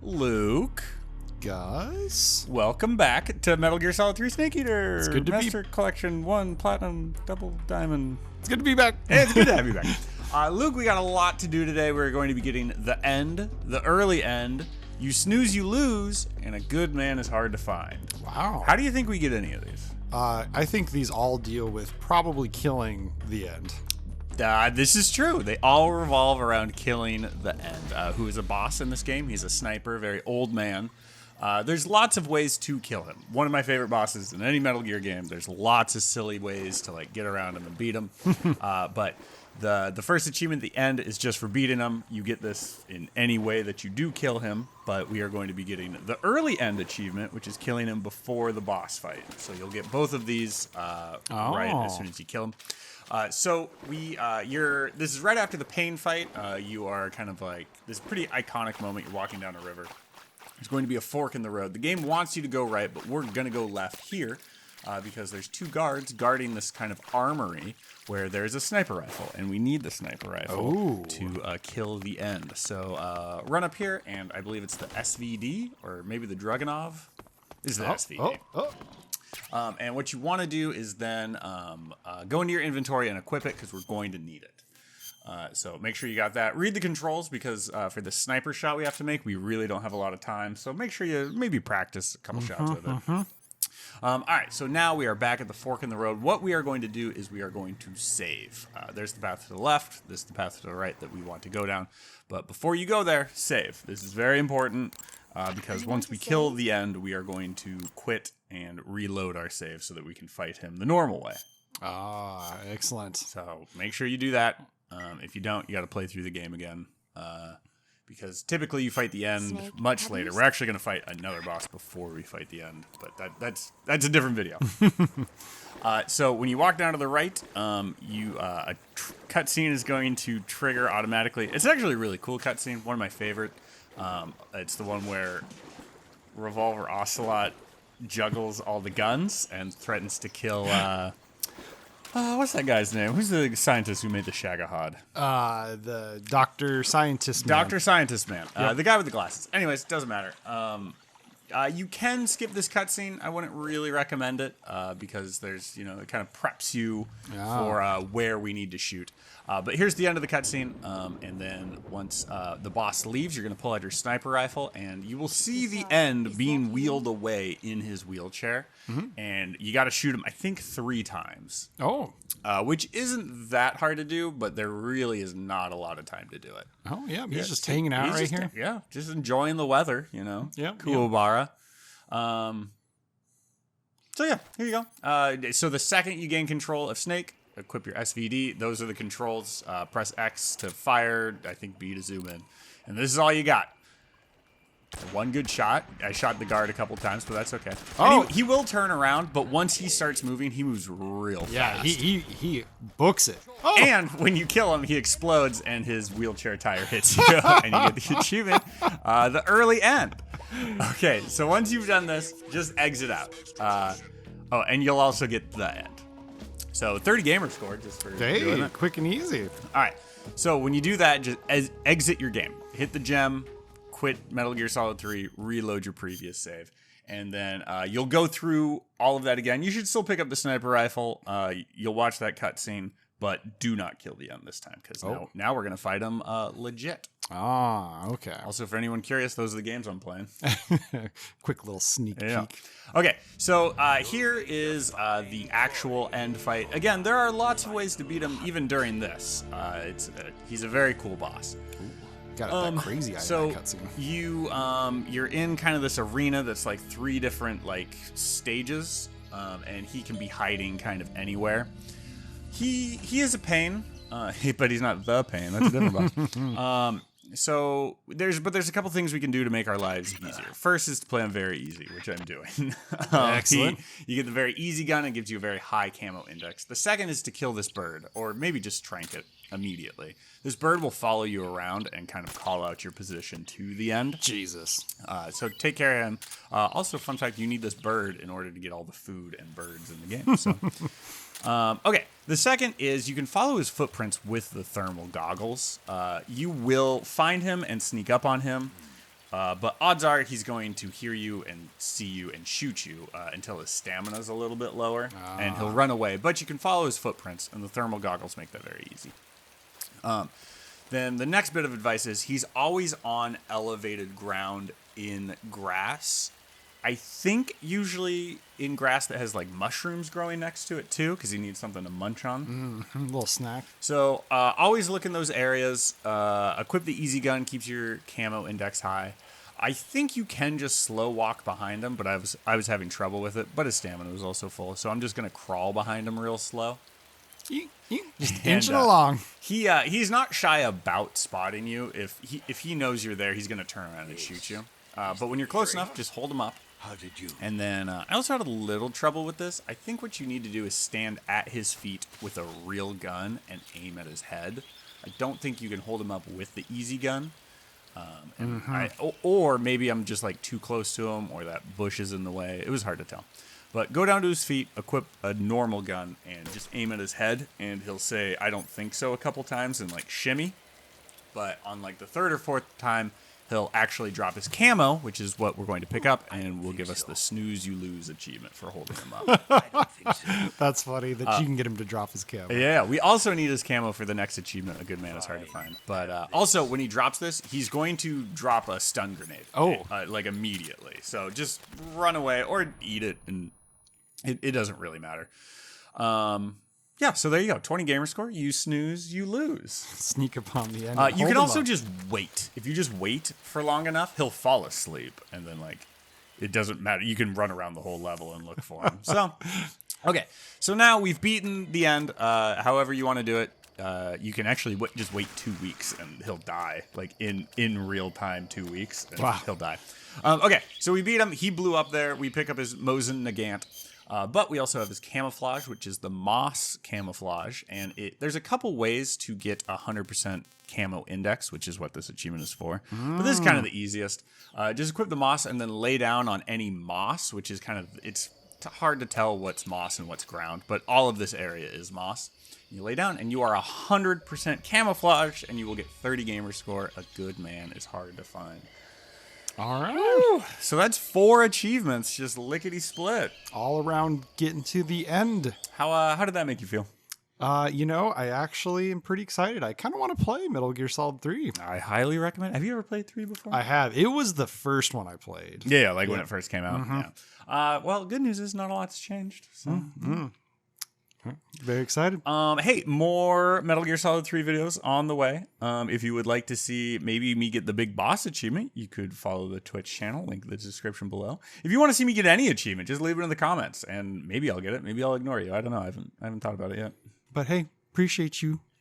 Luke. Guys, Welcome back to Metal Gear Solid 3 Snake Eater. It's good to be- Master Collection 1 Platinum Double Diamond. it's good to be back. Hey, it's good to have you back. Luke, we got a lot to do today. We're going to be getting the end, the early end. You snooze, you lose, and a good man is hard to find. Wow. How do you think we get any of these? I think these all deal with probably killing the end. This is true. They all revolve around killing the end. Who is a boss in this game? He's a sniper, very old man. There's lots of ways to kill him. One of my favorite bosses in any Metal Gear game. There's lots of silly ways to like get around him and beat him. But the first achievement, the end, is just for beating him. You get this in any way that you do kill him. But we are going to be getting the early end achievement, which is killing him before the boss fight. So you'll get both of these right as soon as you kill him. This is right after the pain fight. You are kind of like this pretty iconic moment. You're walking down a river. There's going to be a fork in the road. The game wants you to go right, but we're going to go left here because there's two guards guarding this kind of armory where there's a sniper rifle, and we need the sniper rifle to kill the end. So run up here, and I believe it's the SVD, or maybe the Dragunov. This is the SVD. And what you want to do is then go into your inventory and equip it because we're going to need it. So make sure you got that. Read the controls because for the sniper shot we have to make, we really don't have a lot of time. So make sure you maybe practice a couple shots with it. All right, so now we are back at the fork in the road. What we are going to do is we are going to save. There's the path to the left. This is the path to the right that we want to go down. But before you go there, save. This is very important because once we kill the end, we are going to quit and reload our save so that we can fight him the normal way. Ah, excellent. So make sure you do that. If you don't, you got to play through the game again. Because typically you fight the end much later. We're actually going to fight another boss before we fight the end. But that's a different video. So when you walk down to the right, a cutscene is going to trigger automatically. It's actually a really cool cutscene. One of my favorite. It's the one where Revolver Ocelot juggles all the guns and threatens to kill... what's that guy's name? Who's the scientist who made the Shagahad? The Dr. Scientist Man. Dr. Scientist Man. The guy with the glasses. Anyways, doesn't matter. You can skip this cutscene. I wouldn't really recommend it because there's, it kind of preps you for where we need to shoot. But here's the end of the cutscene. And then once the boss leaves, you're going to pull out your sniper rifle, and you will see the end being wheeled away in his wheelchair. Mm-hmm. And you got to shoot him, I think, 3 times. Oh. Which isn't that hard to do, but there really is not a lot of time to do it. Oh, yeah. He's just hanging out right here. Yeah, just enjoying the weather, Yeah. Kuwabara. So, yeah, here you go. So the second you gain control of Snake, equip your SVD. Those are the controls. Press X to fire. I think B to zoom in. And this is all you got. One good shot. I shot the guard a couple times, but that's okay. Oh, he will turn around, but once he starts moving, he moves real fast. Yeah, he books it. Oh. And when you kill him, he explodes, and his wheelchair tire hits you, and you get the achievement, the early end. Okay, so once you've done this, just exit out. And you'll also get the end. So 30 gamer score just for doing it. Quick and easy. All right. So when you do that, just exit your game. Hit the gem. Quit Metal Gear Solid 3, reload your previous save, and then you'll go through all of that again. You should still pick up the sniper rifle. You'll watch that cutscene, but do not kill the end this time, because now we're going to fight him legit. Ah, okay. Also, for anyone curious, those are the games I'm playing. Quick little sneak peek. Okay, so here is the actual end fight. Again, there are lots of ways to beat him, even during this. He's a very cool boss. Ooh. Got that crazy cutscene. You're in kind of this arena that's like 3 different like stages, and he can be hiding kind of anywhere. He is a pain, but he's not the pain. That's a different boss. So there's a couple things we can do to make our lives easier. First is to play on very easy, which I'm doing. Excellent. You get the very easy gun. It gives you a very high camo index. The second is to kill this bird, or maybe just trank it immediately. This bird will follow you around and kind of call out your position to the end. Jesus. So take care of him. Also, fun fact, you need this bird in order to get all the food and birds in the game. So, okay, the second is you can follow his footprints with the thermal goggles. You will find him and sneak up on him. But odds are he's going to hear you and see you and shoot you until his stamina's a little bit lower, and he'll run away. But you can follow his footprints, and the thermal goggles make that very easy. Then the next bit of advice is he's always on elevated ground in grass. I think usually in grass that has like mushrooms growing next to it too, because he needs something to munch on. A little snack. So always look in those areas. Equip the easy gun, keeps your camo index high. I think you can just slow walk behind him, but I was having trouble with it. But his stamina was also full, so I'm just gonna crawl behind him real slow. Just inching along. He's not shy about spotting you. If he knows you're there, he's gonna turn around and shoot you. But when you're close enough, just hold him up. How did you? And then I also had a little trouble with this. I think what you need to do is stand at his feet with a real gun and aim at his head. I don't think you can hold him up with the easy gun. Or maybe I'm just like too close to him, or that bush is in the way. It was hard to tell. But go down to his feet, equip a normal gun, and just aim at his head. And he'll say, "I don't think so," a couple times and like shimmy. But on like the third or fourth time, he'll actually drop his camo, which is what we're going to pick up, and will give us the Snooze You Lose achievement for holding him up. I don't think so. That's funny that you can get him to drop his camo. Yeah, we also need his camo for the next achievement. A good man is hard to find. But also, when he drops this, he's going to drop a stun grenade. Oh. Like immediately. So just run away or eat it, and it doesn't really matter. Yeah, so there you go. 20 gamer score. You snooze, you lose. Sneak upon the end. You can also just wait. If you just wait for long enough, he'll fall asleep, and then like it doesn't matter. You can run around the whole level and look for him. So, okay. So now we've beaten the end. However you want to do it, you can actually just wait 2 weeks, and he'll die. Like in real time, 2 weeks, and he'll die. Okay, so we beat him. He blew up there. We pick up his Mosin Nagant. But we also have his camouflage, which is the moss camouflage. And there's a couple ways to get 100% camo index, which is what this achievement is for. But this is kind of the easiest. Just equip the moss and then lay down on any moss, which is it's hard to tell what's moss and what's ground. But all of this area is moss. You lay down and you are 100% camouflage, and you will get 30 gamer score. A good man is hard to find. All right. Woo. So that's 4 achievements, just lickety split. All around getting to the end. How did that make you feel? I actually am pretty excited. I kind of want to play Metal Gear Solid 3. I highly recommend. Have you ever played 3 before? I have. It was the first one I played. Yeah, like when it first came out. Yeah. Well, good news is not a lot's changed. So. Very excited. Hey, more Metal Gear Solid 3 videos on the way. If you would like to see maybe me get the big boss achievement, you could follow the Twitch channel, link in the description below. If you want to see me get any achievement, just leave it in the comments, and maybe I'll get it. Maybe I'll ignore you. I don't know. I haven't thought about it yet. But hey, appreciate you